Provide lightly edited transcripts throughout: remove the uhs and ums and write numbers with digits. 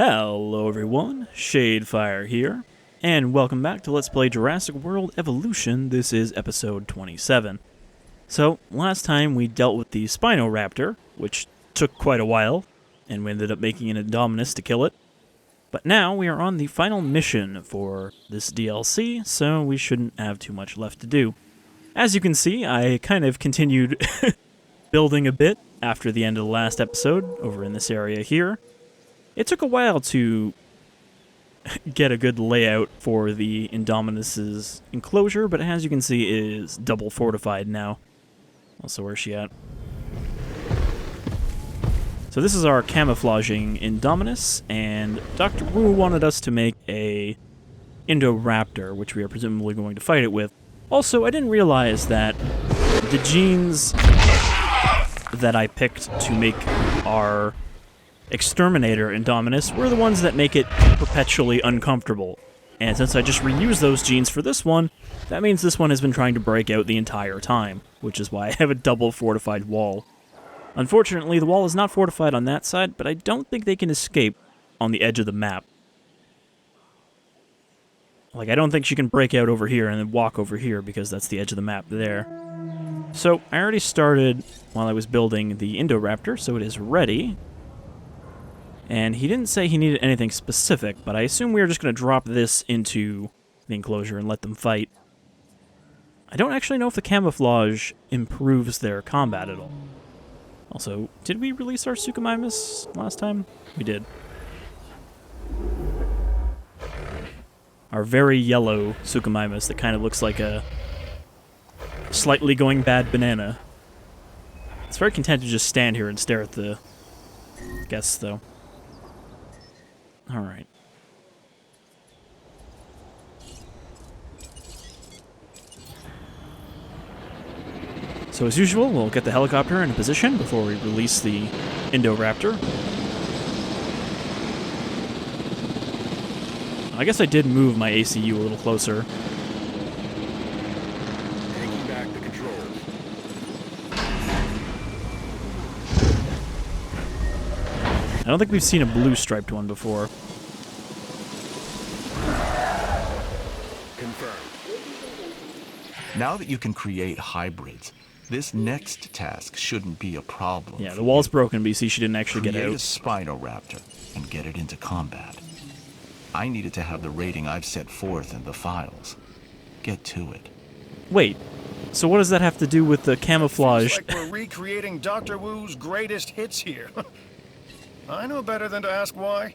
Hello everyone, Shadefire here, and welcome back to Let's Play Jurassic World Evolution. This is episode 27. So, last time we dealt with the Spinoraptor, which took quite a while, and we ended up making an Indominus to kill it. But now we are on the final mission for this DLC, so we shouldn't have too much left to do. As you can see, I kind of continued building a bit after the end of the last episode, over in this area here. It took a while to get a good layout for the Indominus's enclosure, but as you can see, it is double fortified now. Also, where's she at? So this is our camouflaging Indominus, and Dr. Wu wanted us to make a Indoraptor, which we are presumably going to fight it with. Also, I didn't realize that the genes that I picked to make our Exterminator Indominus were the ones that make it perpetually uncomfortable. And since I just reused those genes for this one, that means this one has been trying to break out the entire time, which is why I have a double fortified wall. Unfortunately, the wall is not fortified on that side, but I don't think they can escape on the edge of the map. Like, I don't think she can break out over here and then walk over here because that's the edge of the map there. So, I already started while I was building the Indoraptor, so it is ready. And he didn't say he needed anything specific, but I assume we are just going to drop this into the enclosure and let them fight. I don't actually know if the camouflage improves their combat at all. Also, did we release our Suchomimus last time? We did. Our very yellow Suchomimus that kind of looks like a slightly going bad banana. It's very content to just stand here and stare at the guests, though. Alright. So as usual, we'll get the helicopter into position before we release the Indoraptor. I guess I did move my ACU a little closer. Taking back the controls. I don't think we've seen a blue striped one before. Confirmed. Now that you can create hybrids, this next task shouldn't be a problem. Yeah, the wall's broken, but you see she didn't actually get Create a out. Spinoraptor and get it into combat. I needed to have the rating I've set forth in the files. Get to it. Wait, so what does that have to do with the camouflage? Feels like we're recreating Dr. Wu's greatest hits here. I know better than to ask why.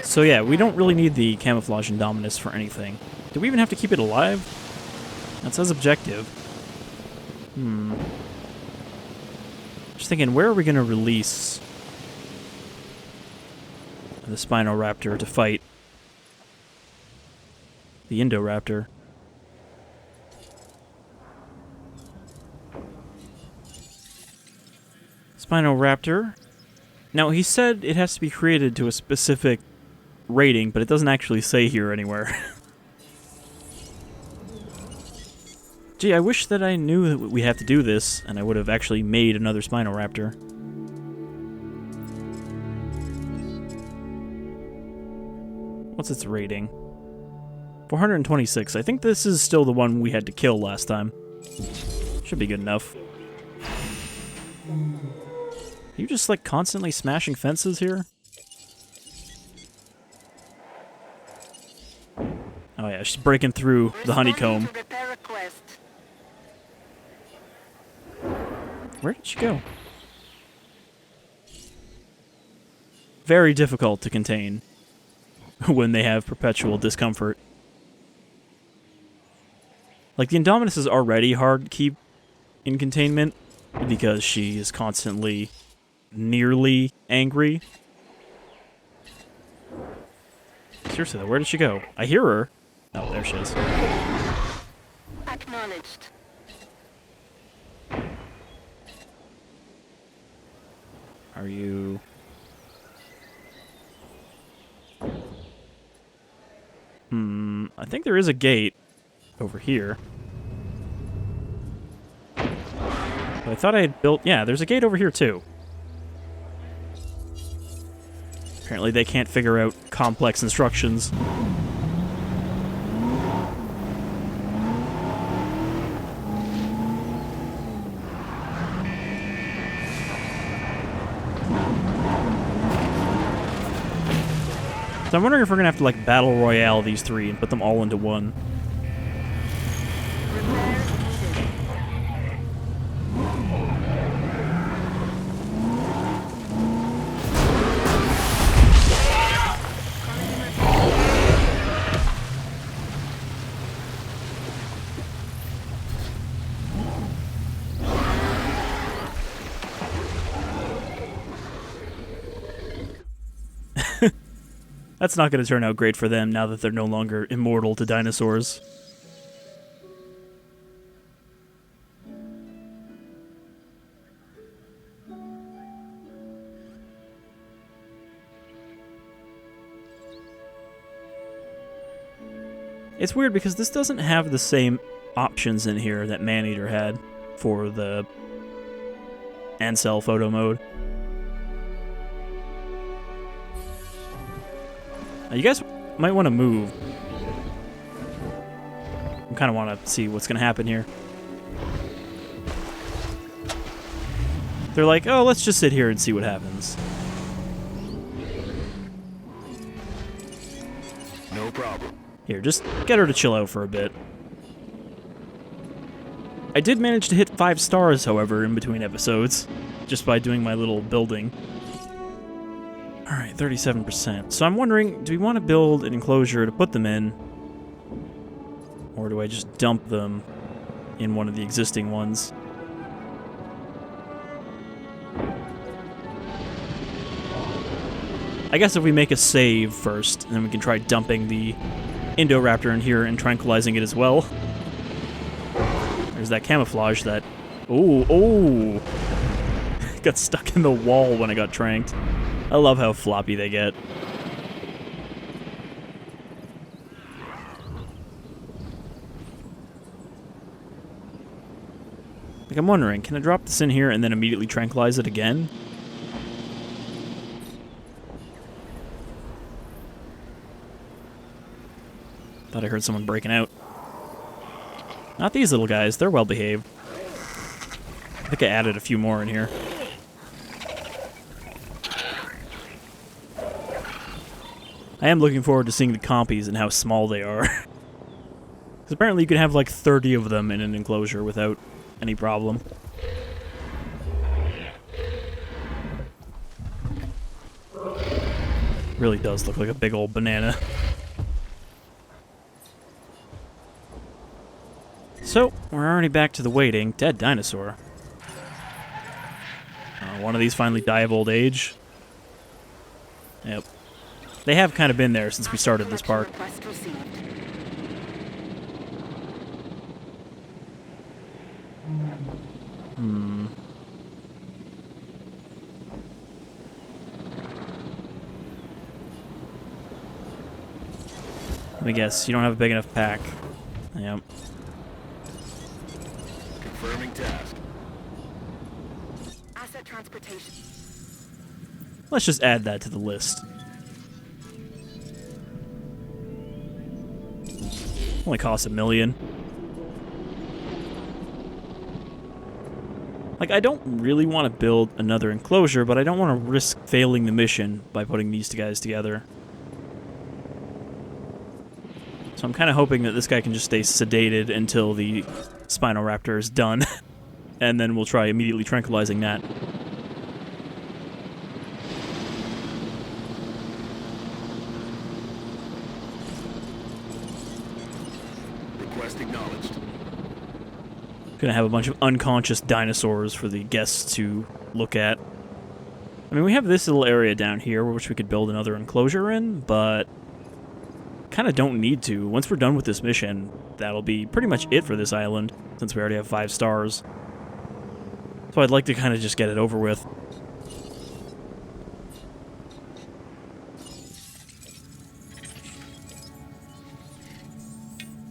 So yeah, we don't really need the camouflage Indominus for anything. Do we even have to keep it alive? That says objective. Just thinking, where are we going to release the Spinoraptor to fight the Indoraptor? Spinoraptor. Now, he said it has to be created to a specific rating, but it doesn't actually say here anywhere. Gee, I wish that I knew that we have to do this, and I would have actually made another Spinoraptor. What's its rating? 426. I think this is still the one we had to kill last time. Should be good enough. Are you just, like, constantly smashing fences here? Oh yeah, she's breaking through the honeycomb. Where did she go? Very difficult to contain when they have perpetual discomfort. Like, the Indominus is already hard to keep in containment because she is constantly nearly angry. Seriously though, where did she go? I hear her. Oh, there she is. Acknowledged. Are you... I think there is a gate over here. I thought I had built... Yeah, there's a gate over here, too. Apparently they can't figure out complex instructions. So I'm wondering if we're gonna have to, like, battle royale these three and put them all into one. That's not going to turn out great for them now that they're no longer immortal to dinosaurs. It's weird because this doesn't have the same options in here that Maneater had for the Ancel photo mode. Now, you guys might want to move. I kind of want to see what's going to happen here. They're like, oh, let's just sit here and see what happens. No problem. Here, just get her to chill out for a bit. I did manage to hit 5 stars, however, in between episodes, just by doing my little building. Alright, 37%. So I'm wondering, do we want to build an enclosure to put them in? Or do I just dump them in one of the existing ones? I guess if we make a save first, then we can try dumping the Indoraptor in here and tranquilizing it as well. There's that camouflage that... Oh! Got stuck in the wall when I got tranked. I love how floppy they get. Like, I'm wondering, can I drop this in here and then immediately tranquilize it again? Thought I heard someone breaking out. Not these little guys, they're well behaved. I think I added a few more in here. I am looking forward to seeing the compies and how small they are. Because apparently you can have like 30 of them in an enclosure without any problem. Really does look like a big old banana. So, we're already back to the waiting. Dead dinosaur. One of these finally die of old age. Yep. They have kind of been there since we started this park. Let me guess, you don't have a big enough pack. Yep. Confirming task. Asset transportation. Let's just add that to the list. Only costs $1 million. Like, I don't really want to build another enclosure, but I don't want to risk failing the mission by putting these two guys together. So I'm kind of hoping that this guy can just stay sedated until the Spinoraptor is done. And then we'll try immediately tranquilizing that. Request acknowledged. Gonna have a bunch of unconscious dinosaurs for the guests to look at. I mean, we have this little area down here which we could build another enclosure in, but kind of don't need to. Once we're done with this mission, that'll be pretty much it for this island, since we already have 5 stars. So I'd like to kind of just get it over with.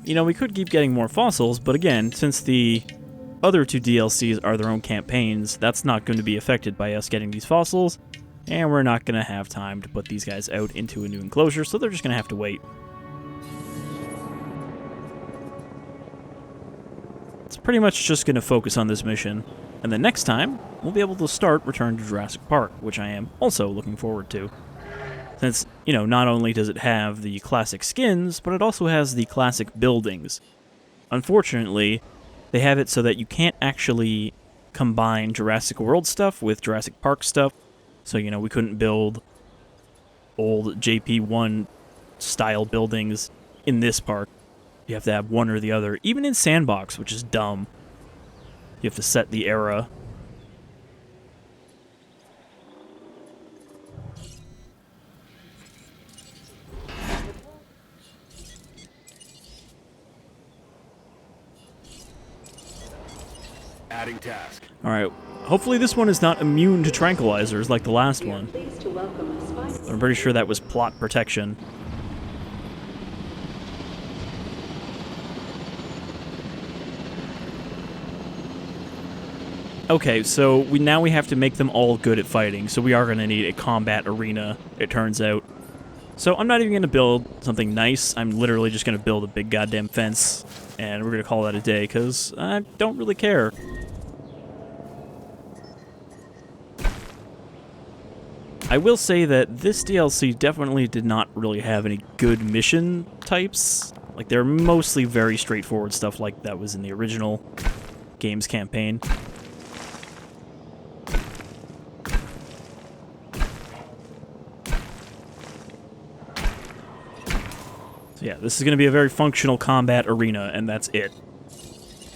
You know, we could keep getting more fossils, but again, since the other two DLCs are their own campaigns. That's not going to be affected by us getting these fossils, and we're not going to have time to put these guys out into a new enclosure, so they're just going to have to wait. It's pretty much just going to focus on this mission, and then next time, we'll be able to start Return to Jurassic Park, which I am also looking forward to. Since, you know, not only does it have the classic skins, but it also has the classic buildings. Unfortunately, they have it so that you can't actually combine Jurassic World stuff with Jurassic Park stuff. So, you know, we couldn't build old JP1 style buildings in this park. You have to have one or the other. Even in Sandbox, which is dumb. You have to set the era. Adding task. Alright, hopefully this one is not immune to tranquilizers like the last one. I'm pretty sure that was plot protection. Okay, so now we have to make them all good at fighting, so we are going to need a combat arena, it turns out. So I'm not even going to build something nice, I'm literally just going to build a big goddamn fence, and we're going to call that a day, because I don't really care. I will say that this DLC definitely did not really have any good mission types. Like, they're mostly very straightforward stuff like that was in the original game's campaign. So yeah, this is going to be a very functional combat arena, and that's it.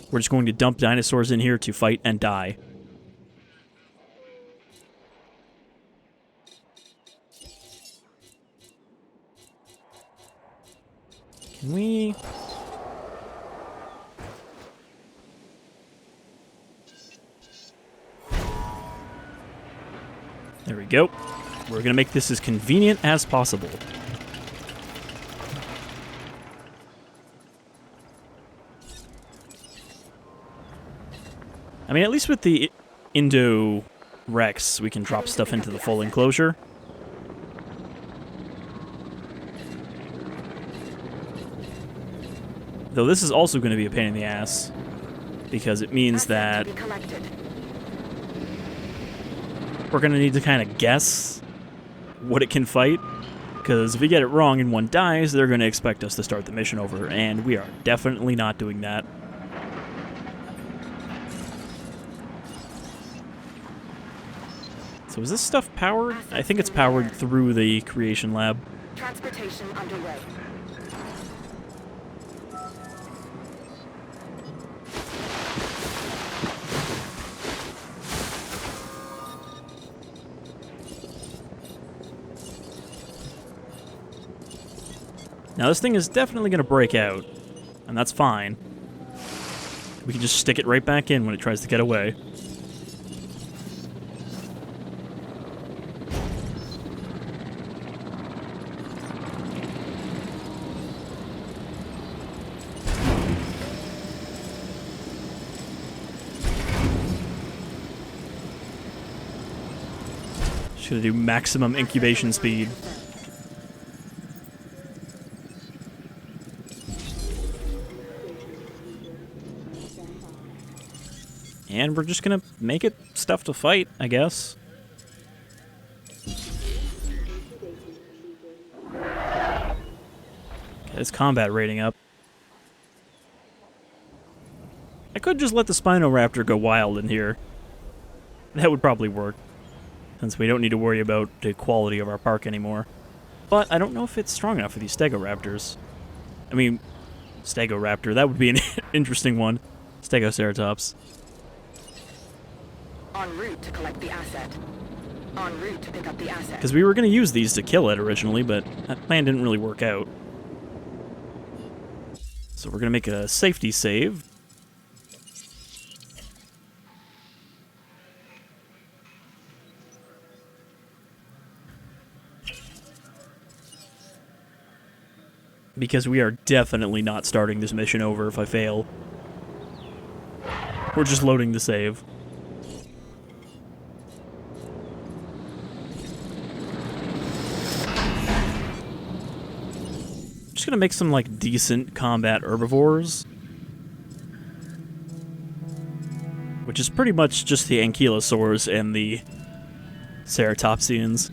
We're just going to dump dinosaurs in here to fight and die. Can we... There we go. We're going to make this as convenient as possible. I mean, at least with the Indo Rex, we can drop stuff into the full enclosure. Though this is also going to be a pain in the ass, because it means that we're going to need to kind of guess what it can fight, because if we get it wrong and one dies, they're going to expect us to start the mission over, and we are definitely not doing that. So is this stuff powered? I think it's powered through the creation lab. Transportation underway. Now this thing is definitely going to break out, and that's fine. We can just stick it right back in when it tries to get away. Should do maximum incubation speed. And we're just gonna make it stuff to fight, I guess. Get its combat rating up. I could just let the Spinoraptor go wild in here. That would probably work, since we don't need to worry about the quality of our park anymore. But I don't know if it's strong enough for these Stegoraptors. I mean, Stegoraptor, that would be an interesting one. Stegoceratops. En route to collect the asset. En route to pick up the asset. Because we were going to use these to kill it originally, but that plan didn't really work out. So we're going to make a safety save. Because we are definitely not starting this mission over if I fail. We're just loading the save. Just gonna make some, like, decent combat herbivores. Which is pretty much just the ankylosaurs and the ceratopsians.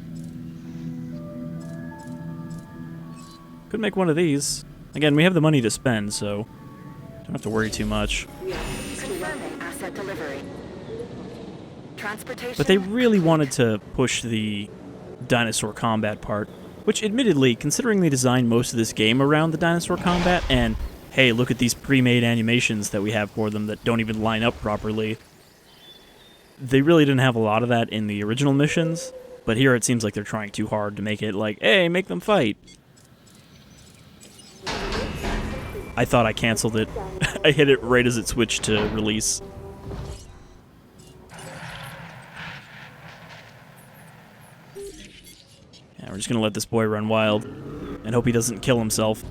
Could make one of these. Again, we have the money to spend, so don't have to worry too much. Confirming asset delivery. Transportation. But they really wanted to push the dinosaur combat part, which admittedly, considering they designed most of this game around the dinosaur combat, and hey, look at these pre-made animations that we have for them that don't even line up properly, they really didn't have a lot of that in the original missions, but here it seems like they're trying too hard to make it like, hey, make them fight. I thought I canceled it. I hit it right as it switched to release. Yeah, we're just gonna let this boy run wild and hope he doesn't kill himself.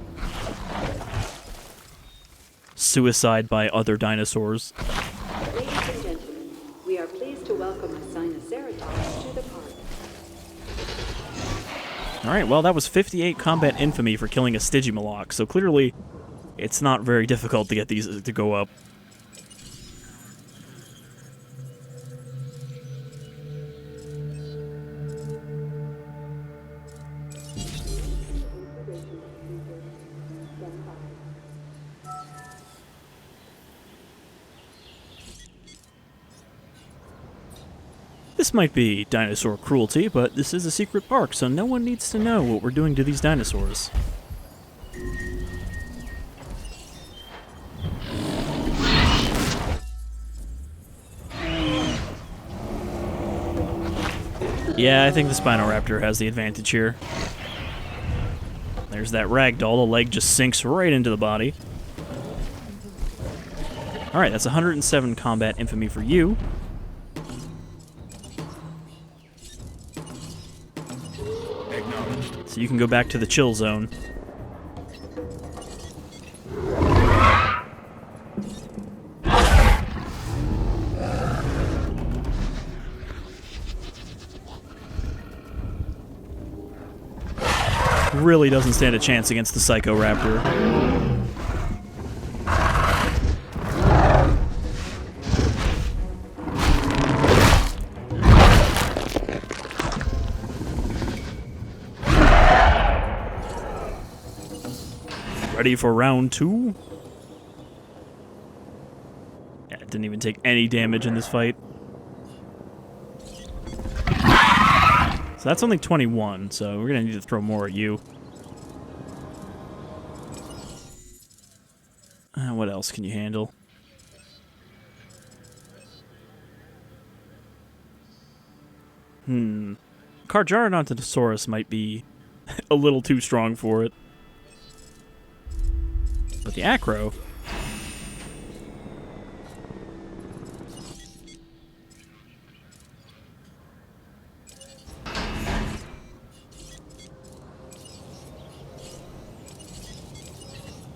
Suicide by other dinosaurs. Ladies and gentlemen, we are pleased to welcome the Spinoceratops to the park. Alright, well that was 58 combat infamy for killing a Stygimoloch, so clearly it's not very difficult to get these to go up. This might be dinosaur cruelty, but this is a secret park, so no one needs to know what we're doing to these dinosaurs. Yeah, I think the Spinoraptor has the advantage here. There's that ragdoll, the leg just sinks right into the body. Alright, that's 107 combat infamy for you. Acknowledged. So you can go back to the chill zone. Really doesn't stand a chance against the Psychoraptor. Ready for round 2? Yeah, it didn't even take any damage in this fight. So that's only 21, so we're gonna need to throw more at you. What else can you handle? Carcharodontosaurus might be a little too strong for it. But the Acro...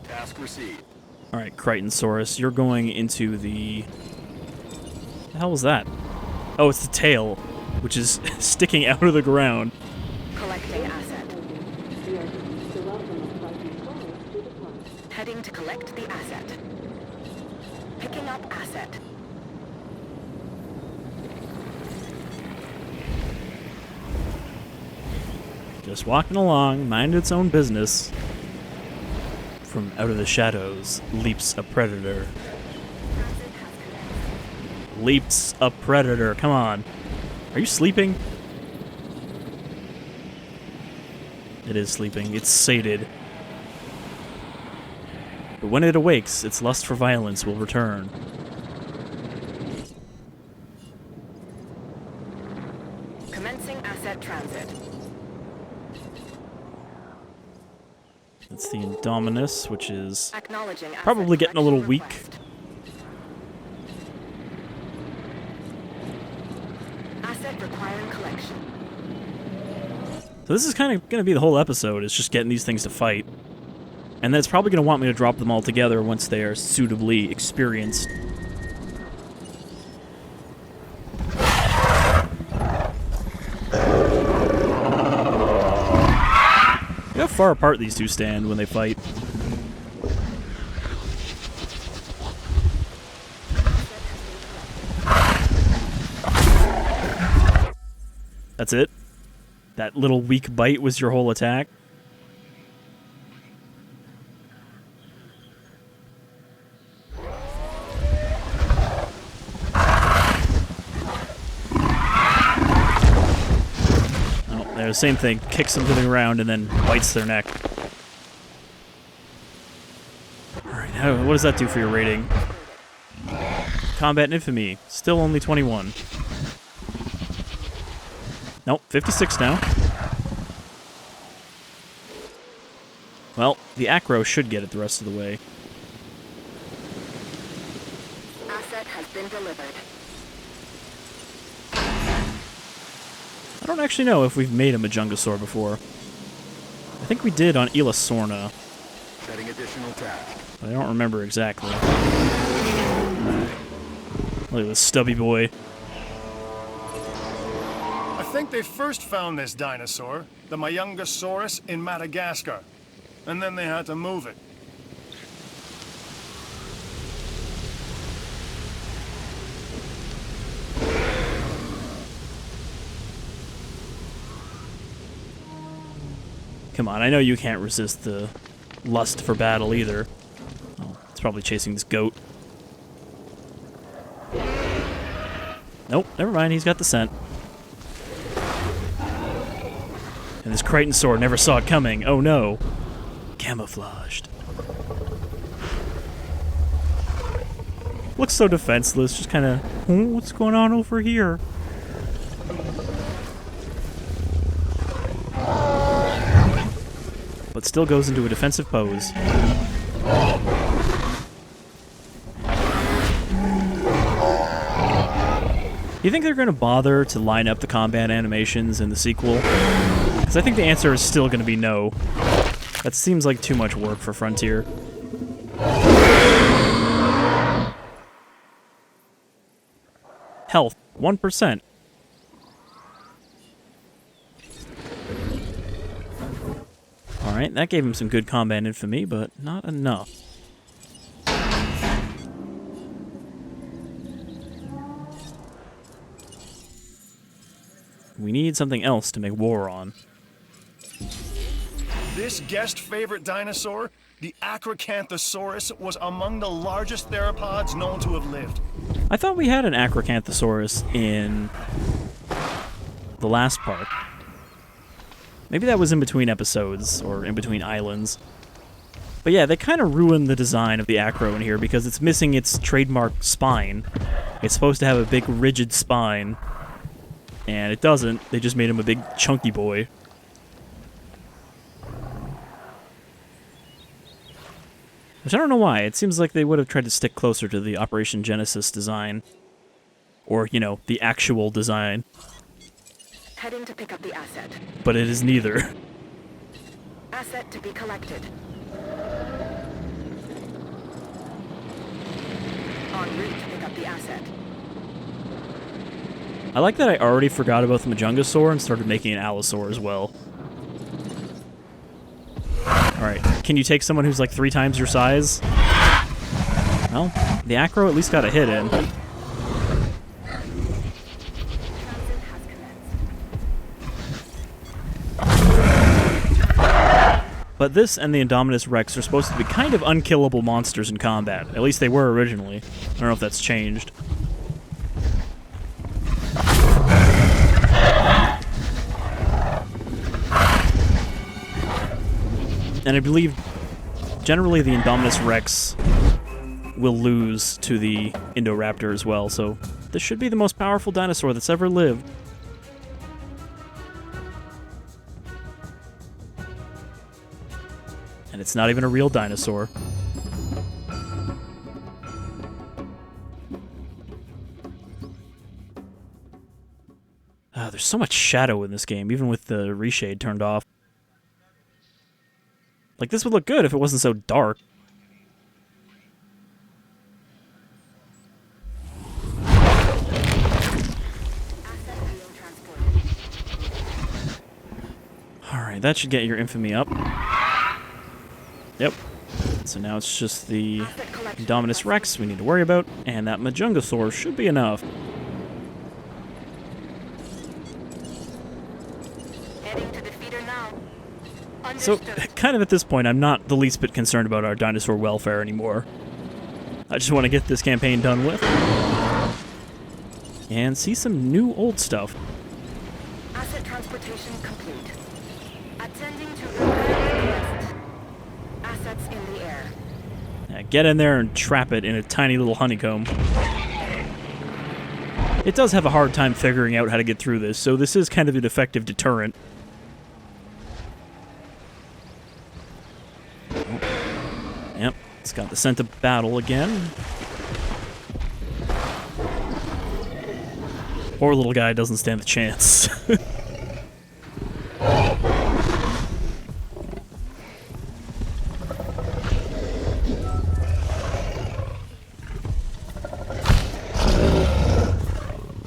Task received. Alright, Crichtonsaurus, you're going into the... What the hell was that? Oh, it's the tail, which is sticking out of the ground. Collecting asset. We are pleased to welcome the Spinoceratops to the park. Heading to collect the asset. Picking up asset. Just walking along, mind its own business. From out of the shadows leaps a predator. Leaps a predator. Come on. Are you sleeping? It is sleeping. It's sated. But when it awakes, its lust for violence will return. Commencing asset transit. It's the Indominus, which is Acknowledging asset probably getting a little collection weak. request. Asset requiring collection. So this is kind of going to be the whole episode, is just getting these things to fight. And then it's probably going to want me to drop them all together once they are suitably experienced. far apart these two stand when they fight. That's it? That little weak bite was your whole attack? Oh, there's the same thing. Kicks them to the ground and then bites their neck. Alright, what does that do for your rating? Combat and infamy. Still only 21. Nope, 56 now. Well, the acro should get it the rest of the way. Asset has been delivered. I don't actually know if we've made a Majungasaur before. I think we did on Ila Sorna, Setting additional task. but I don't remember exactly. Look at this stubby boy. I think they first found this dinosaur, the Majungasaurus, in Madagascar. And then they had to move it. Come on, I know you can't resist the lust for battle either. Oh, it's probably chasing this goat. Nope, never mind, he's got the scent. And this Crichtonsaur never saw it coming. Oh no. Camouflaged. Looks so defenseless, just kind of, oh, what's going on over here? But still goes into a defensive pose. You think they're going to bother to line up the combat animations in the sequel? Because I think the answer is still going to be no. That seems like too much work for Frontier. Health, 1%. Alright, that gave him some good combat infamy, but not enough. We need something else to make war on. This guest favorite dinosaur, the Acrocanthosaurus, was among the largest theropods known to have lived. I thought we had an Acrocanthosaurus in the last part. Maybe that was in between episodes, or in between islands. But yeah, they kind of ruined the design of the Acro in here because it's missing its trademark spine. It's supposed to have a big, rigid spine. And it doesn't. They just made him a big, chunky boy. Which I don't know why. It seems like they would have tried to stick closer to the Operation Genesis design. Or, you know, the actual design. Heading to pick up the asset. But it is neither. Asset to be collected. En route to pick up the asset. I like that I already forgot about the Majungasaur and started making an Allosaur as well. Alright, can you take someone who's like 3 times your size? Well, the Acro at least got a hit in. Transit has commenced. But this and the Indominus Rex are supposed to be kind of unkillable monsters in combat. At least they were originally. I don't know if that's changed. And I believe, generally, the Indominus Rex will lose to the Indoraptor as well, so this should be the most powerful dinosaur that's ever lived. And it's not even a real dinosaur. There's so much shadow in this game, even with the reshade turned off. Like, this would look good if it wasn't so dark. Alright, that should get your infamy up. Yep. So now it's just the Indominus Rex we need to worry about, and that Majungasaur should be enough. Heading to the feeder now. So, Understood. kind of at this point, I'm not the least bit concerned about our dinosaur welfare anymore. I just want to get this campaign done with. And see some new old stuff. Asset transportation complete. Attending to request. Assets in the air. Yeah, get in there and trap it in a tiny little honeycomb. It does have a hard time figuring out how to get through this, so this is kind of an effective deterrent. Yep, it's got the scent of battle again. Poor little guy doesn't stand a chance.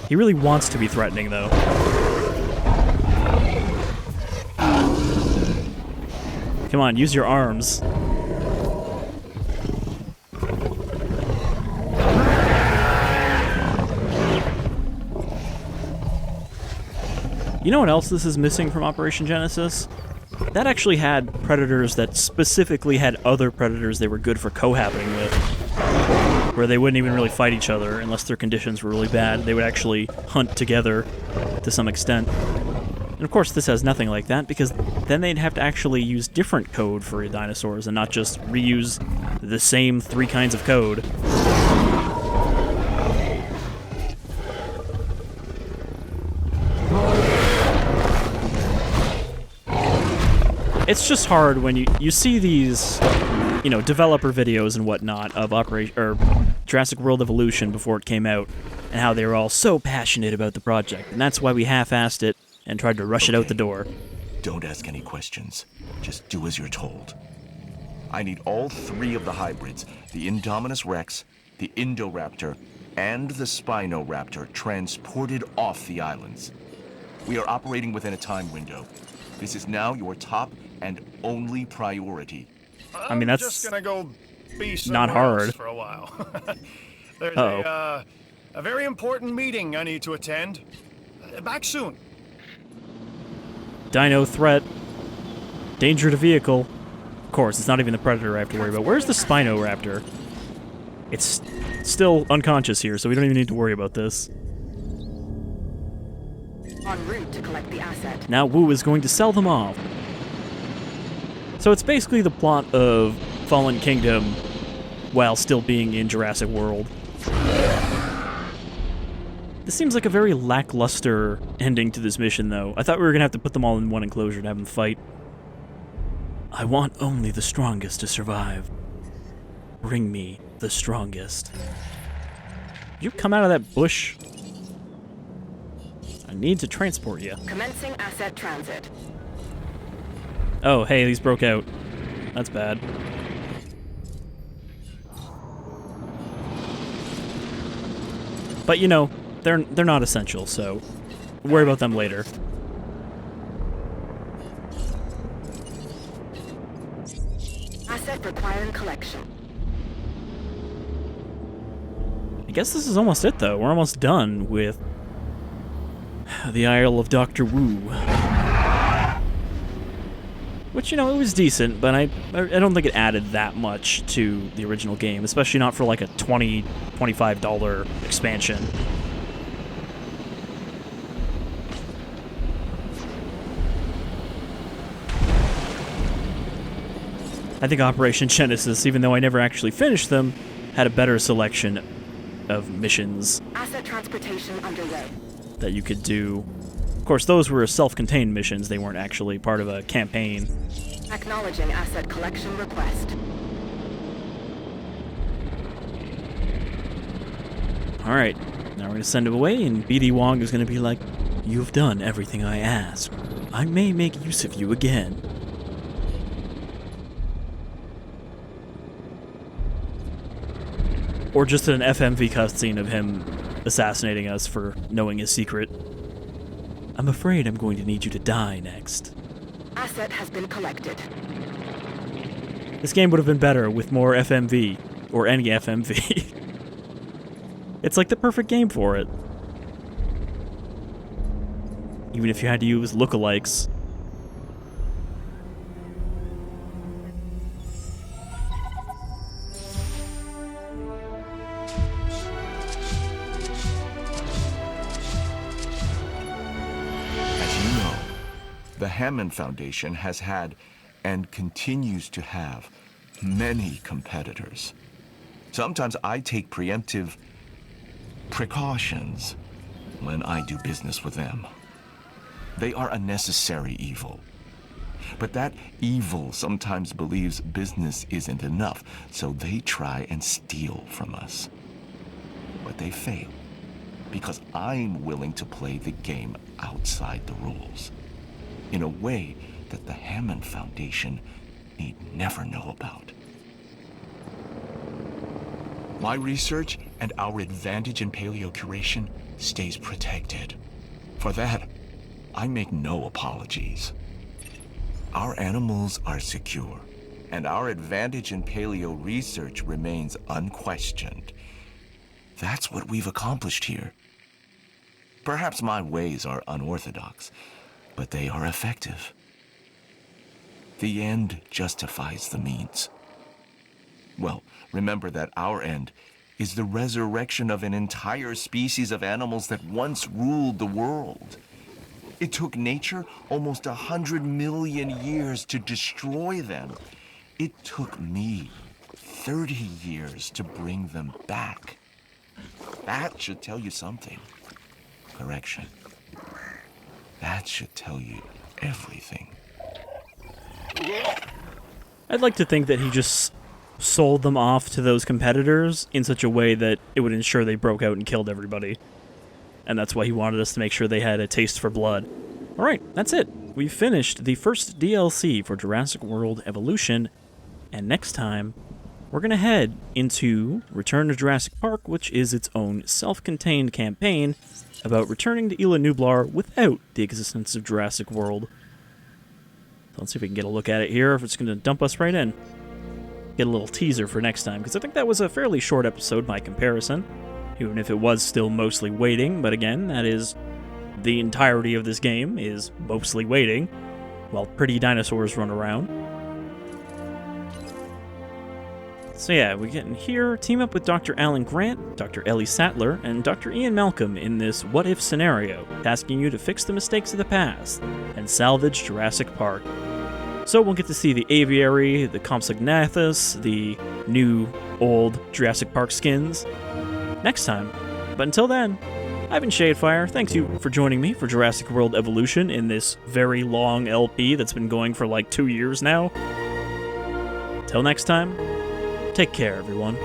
He really wants to be threatening, though. Come on, use your arms. You know what else this is missing from Operation Genesis? That actually had predators that specifically had other predators they were good for cohabiting with. Where they wouldn't even really fight each other unless their conditions were really bad. They would actually hunt together to some extent. And of course this has nothing like that, because then they'd have to actually use different code for dinosaurs and not just reuse the same 3 kinds of code. It's just hard when you see these, you know, developer videos and whatnot of Jurassic World Evolution before it came out, and how they were all so passionate about the project, and that's why we half-assed it and tried to rush it out the door. Don't ask any questions. Just do as you're told. I need all 3 of the hybrids, the Indominus Rex, the Indoraptor, and the Spinoraptor, transported off the islands. We are operating within a time window. This is now your top and only priority. I mean, that's just gonna go be not somewhere hard. else for a while. There's Uh-oh. a very important meeting I need to attend. Back soon. Dino threat. Danger to vehicle. Of course, it's not even the Predator I have to worry about. Where's the Spinoraptor? It's still unconscious here, so we don't even need to worry about this. En route to collect the asset. Now Wu is going to sell them off. So it's basically the plot of Fallen Kingdom while still being in Jurassic World. This seems like a very lackluster ending to this mission, though. I thought we were going to have to put them all in one enclosure and have them fight. I want only the strongest to survive. Bring me the strongest. You come out of that bush. I need to transport you. Commencing asset transit. Oh, hey, these broke out. That's bad. But you know, they're not essential, so worry about them later. Asset requiring collection. I guess this is almost it, though. We're almost done with the Isle of Dr. Wu. Which, you know, it was decent, but I don't think it added that much to the original game, especially not for like a $20, $25 expansion. I think Operation Genesis, even though I never actually finished them, had a better selection of missions Asset transportation underway. that you could do. Of course, those were self-contained missions. They weren't actually part of a campaign. Acknowledging asset collection request. Alright, now we're going to send him away, and BD Wong is going to be like, "You've done everything I asked. I may make use of you again." Or just an FMV cutscene of him assassinating us for knowing his secret. I'm afraid I'm going to need you to die next. Asset has been collected. This game would have been better with more FMV, or any FMV. It's like the perfect game for it. Even if you had to use lookalikes. As you know, the Hammond Foundation has had and continues to have many competitors. Sometimes I take preemptive precautions when I do business with them. They are a necessary evil. But that evil sometimes believes business isn't enough, so they try and steal from us. But they fail, because I'm willing to play the game outside the rules, in a way that the Hammond Foundation need never know about. My research and our advantage in paleocuration stays protected. For that, I make no apologies. Our animals are secure, and our advantage in paleo research remains unquestioned. That's what we've accomplished here. Perhaps my ways are unorthodox, but they are effective. The end justifies the means. Well, remember that our end is the resurrection of an entire species of animals that once ruled the world. It took nature almost 100 million years to destroy them. It took me 30 years to bring them back. That should tell you something. Correction. That should tell you everything. I'd like to think that he just sold them off to those competitors in such a way that it would ensure they broke out and killed everybody. And that's why he wanted us to make sure they had a taste for blood. Alright, that's it. We've finished the first DLC for Jurassic World Evolution, and next time, we're going to head into Return to Jurassic Park, which is its own self-contained campaign about returning to Isla Nublar without the existence of Jurassic World. So let's see if we can get a look at it here, if it's going to dump us right in. Get a little teaser for next time, because I think that was a fairly short episode by comparison, even if it was still mostly waiting, but again, that is the entirety of this game, is mostly waiting, while pretty dinosaurs run around. So yeah, we get in here, team up with Dr. Alan Grant, Dr. Ellie Sattler, and Dr. Ian Malcolm in this what-if scenario, tasking you to fix the mistakes of the past and salvage Jurassic Park. So we'll get to see the aviary, the Compsognathus, the new, old Jurassic Park skins next time. But until then, I've been Shadefire. Thanks you for joining me for Jurassic World Evolution in this very long LP that's been going for like 2 years now. Till next time, take care, everyone.